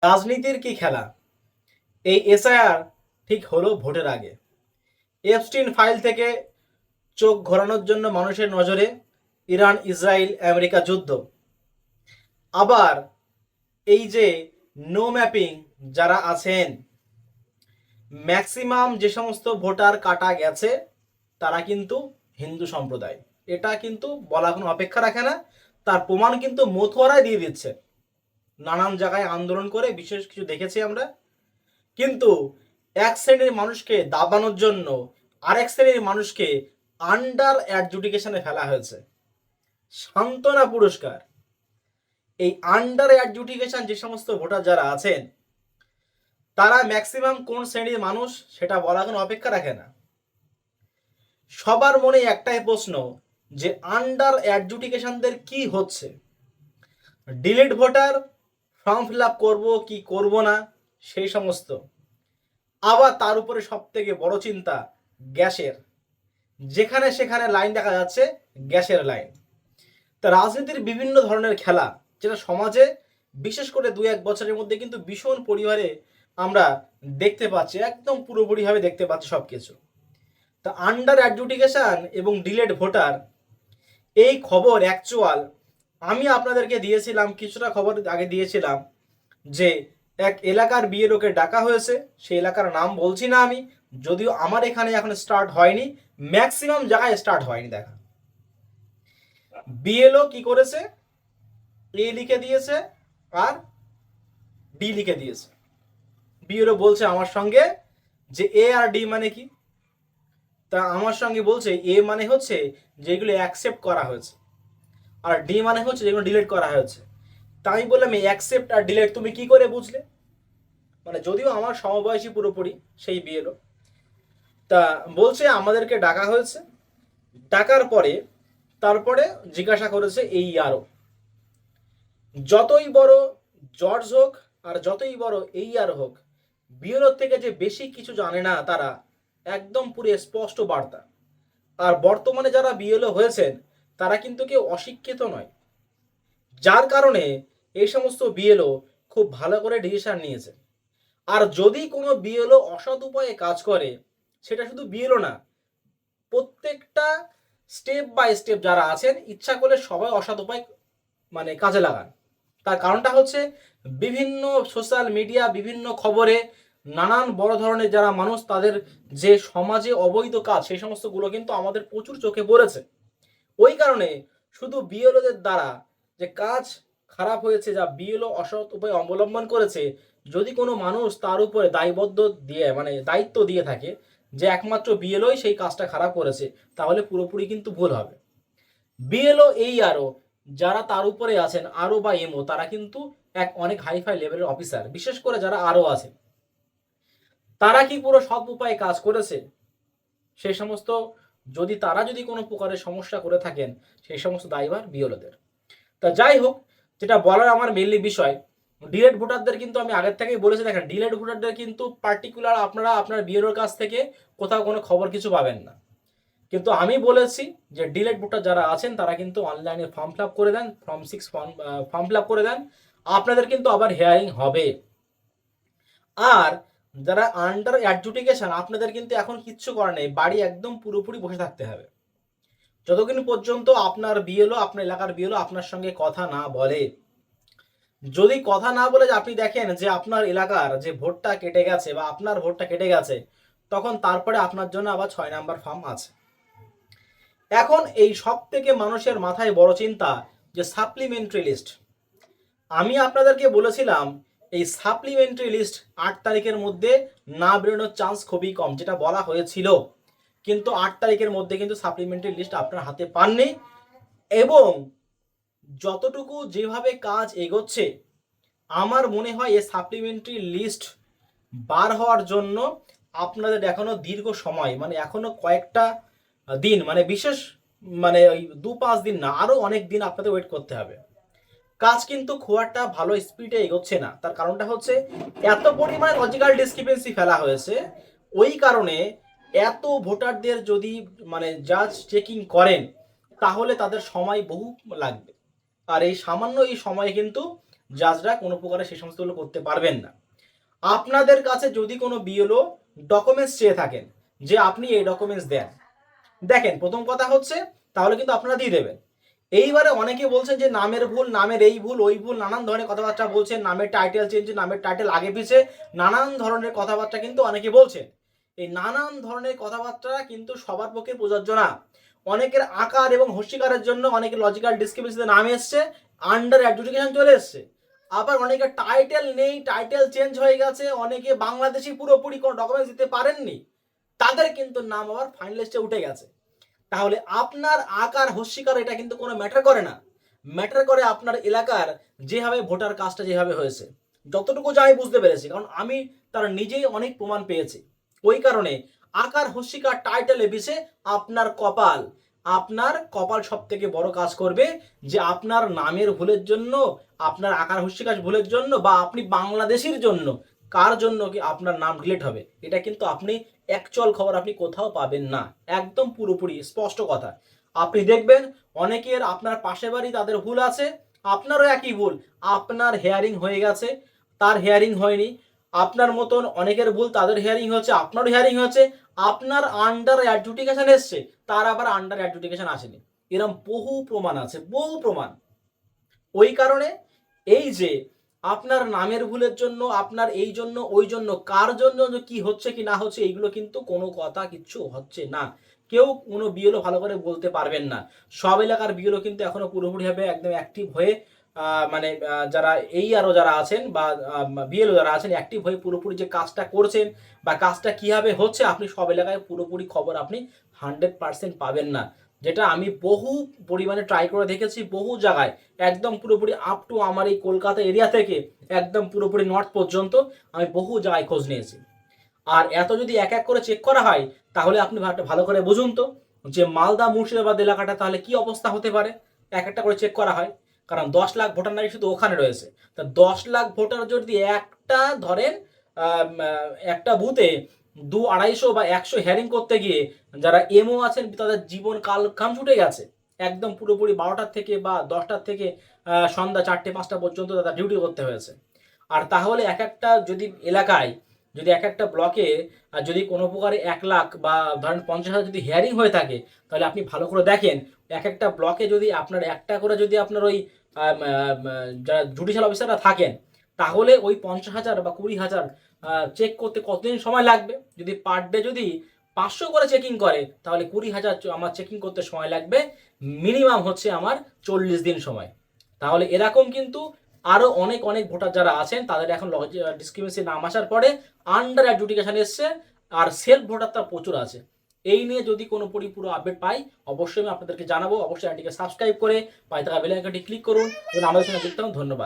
রাজনীতির কি খেলা! এই এসআইআর ঠিক হলো ভোটের আগে। এপস্টিন ফাইল থেকে চোখ ঘোরানোর জন্য মানুষের নজরে ইরান, ইসরায়েল, আমেরিকা যুদ্ধ। আবার এই যে নো ম্যাপিং যারা আছেন, ম্যাক্সিমাম যে সমস্ত ভোটার কাটা গেছে তারা কিন্তু হিন্দু সম্প্রদায়। এটা কিন্তু বলা কোনো অপেক্ষা রাখে না, তার প্রমাণ কিন্তু মতুয়ারাই দিয়ে দিচ্ছে। নানান জায়গায় আন্দোলন করে বিশেষ কিছু দেখেছি আমরা। কিন্তু এক শ্রেণীর মানুষকে দাবানোর জন্য আরেক শ্রেণীর মানুষকে আন্ডার অ্যাডজুডিকেশনে ফেলা হয়েছে। সান্ত্বনা পুরস্কার। এই আন্ডার অ্যাডজুডিকেশন যে সমস্ত ভোটার যারা আছেন, তারা ম্যাক্সিমাম কোন শ্রেণীর মানুষ সেটা বলা কোনো অপেক্ষা রাখে না। সবার মনে একটাই প্রশ্ন যে আন্ডার অ্যাডজুডিকেশনদের কি হচ্ছে। Delete voter, form fill up করবো কি করব না সেই সমস্ত। আবার তার উপরে সব থেকে বড় চিন্তা গ্যাসের, যেখানে সেখানে লাইন দেখা যাচ্ছে, গ্যাসের লাইন। তা রাজনীতির বিভিন্ন ধরনের খেলা যেটা সমাজে বিশেষ করে 2-1 বছরের মধ্যে কিন্তু ভীষণ পরিবারে আমরা দেখতে পাচ্ছি, একদম পুরোপুরিভাবে দেখতে পাচ্ছি সব কিছু। তা আন্ডার অ্যাডজুডিকেশন এবং ডিলেড ভোটার, এই খবর অ্যাকচুয়াল আমি আপনাদেরকে দিয়েছিলাম, কিছুটা খবর আগে দিয়েছিলাম যে এক এলাকার বিএলওকে ডাকা হয়েছে। সেই এলাকার নাম বলছি না আমি, যদিও আমার এখানে এখন স্টার্ট হয়নি, ম্যাক্সিমাম জায়গায় স্টার্ট হয়নি। দেখা বিএলও কি করেছে, এ লিখে দিয়েছে আর ডি লিখে দিয়েছে। বিএলও বলছে আমার সঙ্গে যে এ আর ডি মানে কি, তা আমার সঙ্গে বলছে এ মানে হচ্ছে যেগুলো অ্যাকসেপ্ট করা হয়েছে, আর ডি মানে হচ্ছে যেগুলো ডিলিট করা হয়েছে। তা আমি বললাম এই অ্যাকসেপ্ট আর ডিলিট তুমি কি করে বুঝলে? মানে যদিও আমার সমবয়সী পুরোপুরি সেই বিএলও, তা বলছে আমাদেরকে ডাকা হয়েছে, ডাকার পরে তারপরে জিজ্ঞাসা করেছে এই আরও যতই বড় জর্জ হোক আর যতই বড় এই আর হোক, বিএলও থেকে যে বেশি কিছু জানে না তারা, একদম পুরো স্পষ্ট বার্তা। আর বর্তমানে যারা বিএলও হয়েছেন তারা কিন্তু কেউ অশিক্ষিত নয়, যার কারণে এই সমস্ত বিএলও খুব ভালো করে ডিসিশন নিয়েছে। আর যদি কোনো বিএলও অসৎ উপায়ে কাজ করে, সেটা শুধু বিএলও না, প্রত্যেকটা স্টেপ বাই স্টেপ যারা আছেন ইচ্ছা করলে সবাই অসৎ উপায় মানে কাজে লাগান। তার কারণটা হচ্ছে বিভিন্ন সোশ্যাল মিডিয়া, বিভিন্ন খবরে নানান বড় ধরনের যারা মানুষ তাদের যে সমাজে অবৈধ কাজ সেই সমস্তগুলো কিন্তু আমাদের প্রচুর চোখে পড়েছে। ওই কারণে শুধু বিএলওদের দ্বারা যে কাজ খারাপ হয়েছে, যা বিএলও অসৎ উপায় অবলম্বন করেছে, যদি কোনো মানুষ তার উপরে দায়বদ্ধ দিয়ে মানে দায়িত্ব দিয়ে থাকে যে একমাত্র বিএলওই সেই কাজটা খারাপ করেছে, তাহলে পুরোপুরি কিন্তু ভুল হবে। বিএলও এই আরও যারা তার উপরে আছেন, আরও বা এমও, তারা কিন্তু এক অনেক হাইফাই লেভেলের অফিসার। বিশেষ করে যারা আরও আছে, তারা কি পুরো সৎ উপায়ে কাজ করেছে সেই সমস্ত, যদি তারা যদি কোনো প্রকারের সমস্যা করে থাকেন, সেই সমস্ত দায়ভার বিএলওদের। তা যাই হোক, যেটা বলার আমার মেনলি বিষয়, ডিলেট ভোটারদের কিন্তু আমি আগের থেকেই বলেছি, দেখেন ডিলেট ভোটারদের কিন্তু পার্টিকুলার আপনারা আপনার বিএলওর কাছ থেকে কোথাও কোনো খবর কিছু পাবেন না। কিন্তু আমি বলেছি যে ডিলেট ভোটার যারা আছেন তারা কিন্তু অনলাইনে ফর্ম ফিল আপ করে দেন, ফর্ম 6 ফর্ম ফিল আপ করে দেন, আপনাদের কিন্তু আবার হিয়ারিং হবে। আর যারা আন্ডার অ্যাডজুডিকেশন, আপনাদের কিন্তু এখন কিচ্ছু করার নেই, বাড়ি একদম পুরোপুরি বসে থাকতে হবে যতক্ষণ পর্যন্ত আপনার বিএলও, আপনার এলাকার বিএলও আপনার সঙ্গে কথা না বলে। যদি কথা না বলে আপনি দেখেন যে আপনার এলাকার যে ভোটটা কেটে গেছে বা আপনার ভোটটা কেটে গেছে, তখন তারপরে আপনার জন্য আবার 6 নাম্বার ফর্ম আছে। এখন এই সব থেকে মানুষের মাথায় বড় চিন্তা যে সাপ্লিমেন্টারি লিস্ট। আমি আপনাদেরকে বলেছিলাম এই সাপ্লিমেন্টারি লিস্ট 8 তারিখের মধ্যে না বেরোনোর চান্স খুবই কম, যেটা বলা হয়েছিল। কিন্তু 8 তারিখের মধ্যে কিন্তু সাপ্লিমেন্টারি লিস্ট আপনার হাতে পাননি। এবং যতটুকু যেভাবে কাজ এগোচ্ছে, আমার মনে হয় এই সাপ্লিমেন্টারি লিস্ট বার হওয়ার জন্য আপনাদের এখনো দীর্ঘ সময়, মানে এখনো কয়েকটা দিন, মানে বিশেষ মানে ওই 2-5 দিন না, আরো অনেক দিন আপনাদের ওয়েট করতে হবে। কাজ কিন্তু খুব একটা ভালো স্পিডে এগোচ্ছে না। তার কারণটা হচ্ছে এত পরিমাণে লজিক্যাল ডিসক্রিপেন্সি ফেলা হয়েছে। ওই কারণে এত ভোটারদের যদি মানে জাজ চেকিং করেন, তাহলে তাদের সময় বহু লাগবে। আর এই সামান্য এই সময়ে কিন্তু জাজরা কোনো প্রকারে সেই সমস্তগুলো করতে পারবেন না। আপনাদের কাছে যদি কোনো বিএলও ডকুমেন্টস চেয়ে থাকেন যে আপনি এই ডকুমেন্টস দেন, দেখেন প্রথম কথা হচ্ছে তাহলে কিন্তু আপনারা দিয়ে দেবেন। এইবারে অনেকে বলছেন যে নামের ভুল, নামের এই ভুল ওই ভুল, নানান ধরনের কথাবার্তা বলছেন, নামের টাইটেল চেঞ্জ, নামের টাইটেল আগে পিছে, নানান ধরনের কথাবার্তা কিন্তু অনেকে বলছেন। এই নানান ধরনের কথাবার্তা কিন্তু সবার পক্ষে প্রযোজ্য না। অনেকের আকার এবং হস্যিকারের জন্য অনেকের লজিক্যাল ডিসক্রিপেন্সিতে নাম এসছে, আন্ডার অ্যাডজুডিকেশন চলে এসছে। আবার অনেকের টাইটেল নেই, টাইটেল চেঞ্জ হয়ে গেছে, অনেকে বাংলাদেশি পুরোপুরি কোনো ডকুমেন্টস দিতে পারেননি, তাদের কিন্তু নাম আবার ফাইনাল লিস্টে উঠে গেছে। তাহলে আপনার আকার হস্যিকার এটা কিন্তু কোনো ম্যাটার করে না, ম্যাটার করে আপনার এলাকার যেভাবে ভোটার কাজটা যেভাবে হয়েছে। যতটুকু যা আমি বুঝতে পেরেছি, কারণ আমি তার নিজেই অনেক প্রমাণ পেয়েছি, ওই কারণে আকার হস্যিকার টাইটেলে বিষে আপনার কপাল সব থেকে বড় কাজ করবে যে আপনার নামের ভুলের জন্য, আপনার আকার হস্যিকার ভুলের জন্য, বা আপনি বাংলাদেশের জন্য কার জন্য কি আপনার নাম ডিলিট হবে, এটা কিন্তু আপনি অ্যাকচুয়াল খবর আপনি কোথাও পাবেন না। একদম পুরোপুরি স্পষ্ট কথা। আপনি দেখবেন অনেকের আপনার পাশে বাড়ি তাদের ভুল আছে, আপনারও একই ভুল, আপনার হেয়ারিং হয়ে গেছে, তার হেয়ারিং হয়নি, আপনার মতন অনেকের ভুল, তাদের হেয়ারিং হচ্ছে, আপনারও হেয়ারিং হচ্ছে, আপনার আন্ডার অ্যাডজুডিকেশন এসছে, তার আবার আন্ডার অ্যাডজুডিকেশন আসেনি। এরকম বহু প্রমাণ আছে, বহু প্রমাণ। ওই কারণে এই যে আপনার নামের ভুলের জন্য, আপনার এই জন্য ওই জন্য, কার জন্য কি হচ্ছে কি না হচ্ছে, এইগুলো কিন্তু কোনো কথা কিচ্ছু হচ্ছে না। কেউ কোনো বিএলও ভালো করে বলতে পারবেন না। সব এলাকার বিএলও কিন্তু এখনো পুরোপুরিভাবে একদম অ্যাক্টিভ হয়ে মানে যারা এই আরও যারা আছেন বা বিএলও যারা আছেন অ্যাক্টিভ হয়ে পুরোপুরি যে কাজটা করছেন বা কাজটা কিভাবে হচ্ছে, আপনি সব এলাকায় পুরোপুরি খবর আপনি 100% পাবেন না। যেটা আমি বহু পরিমাণে ট্রাই করে দেখেছি, বহু জায়গায় একদম পুরোপুরি আপ টু আমার এই কলকাতা এরিয়া থেকে একদম পুরোপুরি নর্থ পর্যন্ত আমি বহু জায়গায় খোঁজ নিয়েছি। আর এত যদি এক এক করে চেক করা হয় তাহলে আপনি ভালো করে বুঝুন তো যে মালদা মুর্শিদাবাদ এলাকাটা তাহলে কি অবস্থা হতে পারে এক একটা করে চেক করা হয়। কারণ 10 লাখ ভোটার নাকি শুধু ওখানে রয়েছে, তা 10 লাখ ভোটার যদি একটা ধরেন একটা বুথে 200-250 বা 100 হেয়ারিং করতে গিয়ে যারা এমও আছেন তাদের জীবন কাল ঘাম ছুটে গেছে, একদম পুরোপুরি 12টার থেকে বা 10টার থেকে সন্ধ্যা 4টে-5টা পর্যন্ত তাদের ডিউটি করতে হয়েছে। আর তাহলে এক একটা যদি এলাকায়, যদি এক একটা ব্লকে যদি কোনো প্রকারে 1 লাখ বা ধরেন 50,000 যদি হিয়ারিং হয়ে থাকে, তাহলে আপনি ভালো করে দেখেন এক একটা ব্লকে যদি আপনার একটা করে যদি আপনার ওই যারা জুডিশিয়াল অফিসাররা থাকেন, তাহলে ওই 50,000 বা 20,000 চেক করতে কতদিন সময় লাগবে। যদি পার ডে যদি 500 করে চেকিং করে, তাহলে 20,000 আমার চেকিং করতে সময় লাগবে মিনিমাম হচ্ছে আমার 40 দিন সময়। তাহলে এরকম কিন্তু আরো অনেক অনেক ভোটার যারা আছেন তাদের এখন ডিসক্রিমিনেন্সি নাম আসার পরে আন্ডার অ্যাডজুডিকেশন এসছে, আর সেলফ ভোটার তার প্রচুর আছে। এই নিয়ে যদি কোনো পুরো আপডেট পাই অবশ্যই আমি আপনাদেরকে জানাবো। অবশ্যই চ্যানেলটিকে সাবস্ক্রাইব করে পাশে থাকা বেল আইকনটি ক্লিক করুন এবং আমাদের সঙ্গে যুক্ত হন। ধন্যবাদ।